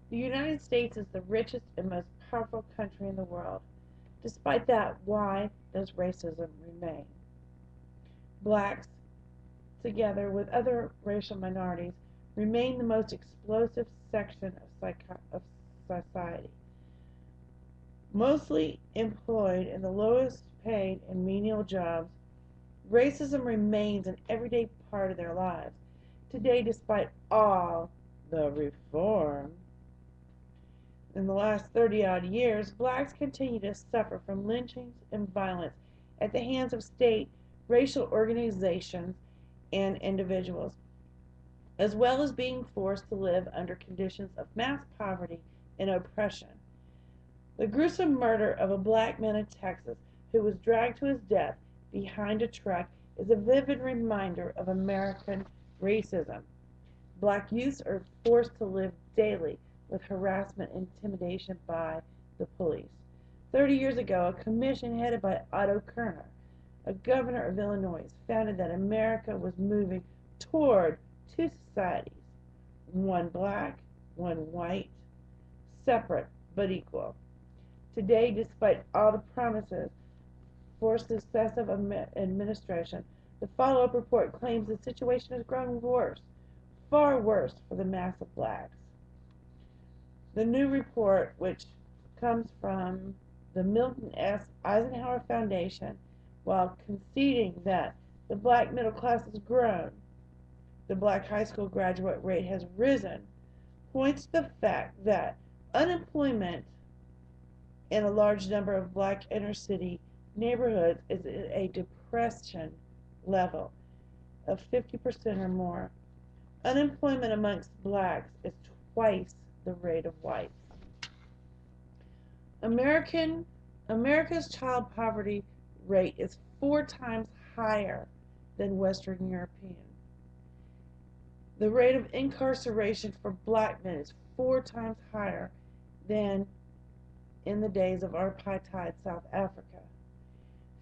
The United States is the richest and most powerful country in the world. Despite that, why does racism remain? Blacks, together with other racial minorities, remain the most explosive section of society. Mostly employed in the lowest paid and menial jobs, racism remains an everyday part of their lives. Today, despite all the reform in the last 30 odd years, blacks continue to suffer from lynchings and violence at the hands of state, racial organizations, and individuals, as well as being forced to live under conditions of mass poverty and oppression. The gruesome murder of a black man in Texas who was dragged to his death behind a truck is a vivid reminder of American racism. Black youths are forced to live daily with harassment and intimidation by the police. 30 years ago, a commission headed by Otto Kerner, a governor of Illinois, found that America was moving toward two societies, one black, one white, separate but equal. Today, despite all the promises for successive administration, the follow-up report claims the situation has grown worse, far worse for the mass of blacks. The new report, which comes from the Milton S. Eisenhower Foundation, while conceding that the black middle class has grown, the black high school graduate rate has risen, points to the fact that unemployment in a large number of black inner city neighborhoods is at a depression level of 50% or more. Unemployment amongst blacks is twice the rate of whites. America's child poverty rate is 4 times higher than Western European. The rate of incarceration for black men is 4 times higher than in the days of apartheid South Africa.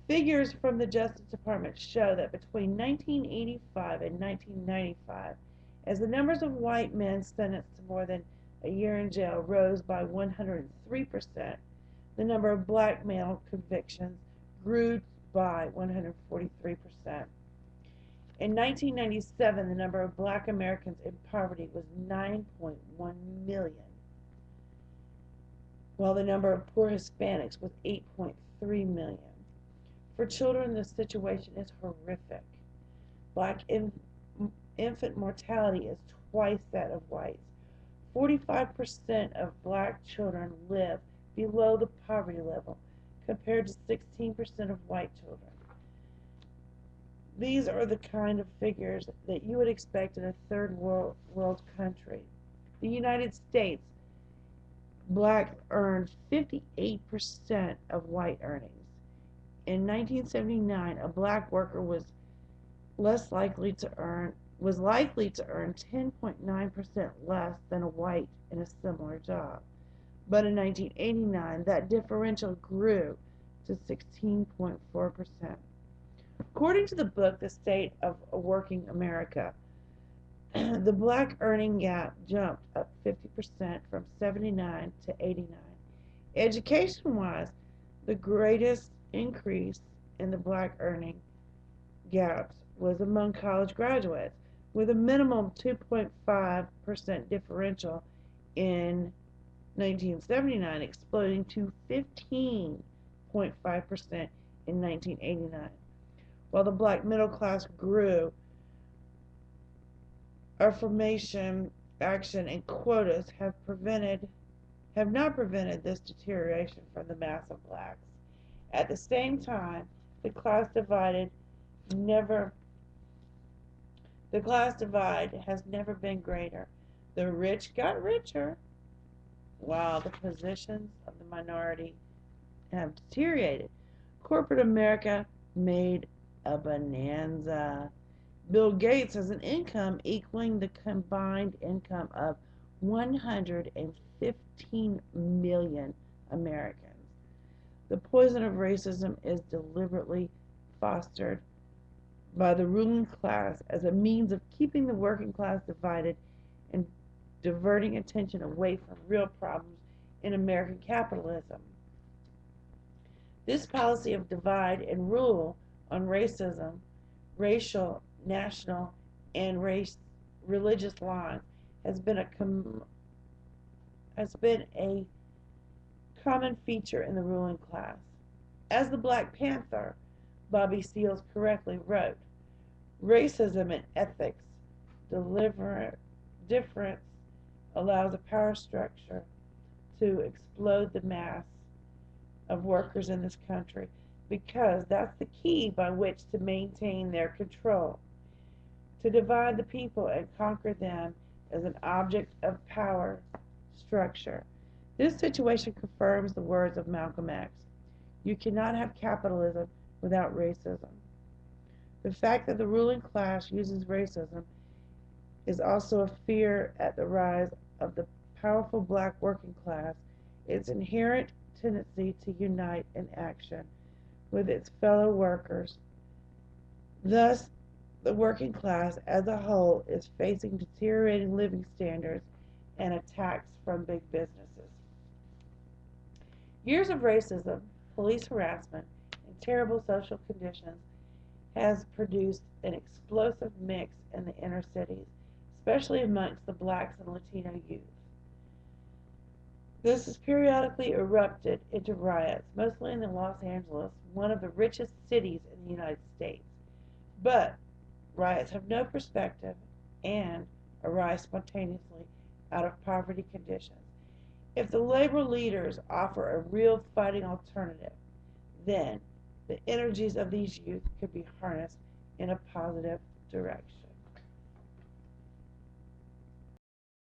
Figures from the Justice Department show that between 1985 and 1995, as the numbers of white men sentenced to more than a year in jail rose by 103%, the number of black male convictions grew by 143%. In 1997, the number of black Americans in poverty was 9.1 million, while the number of poor Hispanics was 8.3 million. For children, the situation is horrific. Black infant mortality is twice that of whites. 45% of black children live below the poverty level, compared to 16% of white children. These are the kind of figures that you would expect in a third world country. The United States, black earned 58% of white earnings. In 1979, a black worker was likely to earn 10.9% less than a white in a similar job. But in 1989, that differential grew to 16.4%. According to the book, The State of Working America, the black earning gap jumped up 50% from 79 to 89. Education-wise, the greatest increase in the black earning gaps was among college graduates, with a minimum 2.5% differential in 1979 exploding to 15.5% in 1989. While the black middle class grew, affirmation action and quotas have not prevented this deterioration from the mass of blacks. At the same time, the class divide has never been greater. The rich got richer, while the positions of the minority have deteriorated. Corporate America made a bonanza. Bill Gates has an income equaling the combined income of 115 million Americans. The poison of racism is deliberately fostered by the ruling class as a means of keeping the working class divided and diverting attention away from real problems in American capitalism. This policy of divide and rule on racism, racial, national, and religious lines has been a common feature in the ruling class. As the Black Panther, Bobby Seals correctly wrote, racism and ethics difference allows a power structure to explode the mass of workers in this country because that's the key by which to maintain their control. To divide the people and conquer them as an object of power structure. This situation confirms the words of Malcolm X. You cannot have capitalism without racism. The fact that the ruling class uses racism is also a fear at the rise of the powerful black working class, its inherent tendency to unite in action with its fellow workers. Thus, the working class as a whole is facing deteriorating living standards and attacks from big businesses. Years of racism, police harassment, and terrible social conditions has produced an explosive mix in the inner cities, especially amongst the blacks and Latino youth. This has periodically erupted into riots, mostly in Los Angeles, one of the richest cities in the United States. But riots have no perspective and arise spontaneously out of poverty conditions. If the labor leaders offer a real fighting alternative, then the energies of these youth could be harnessed in a positive direction.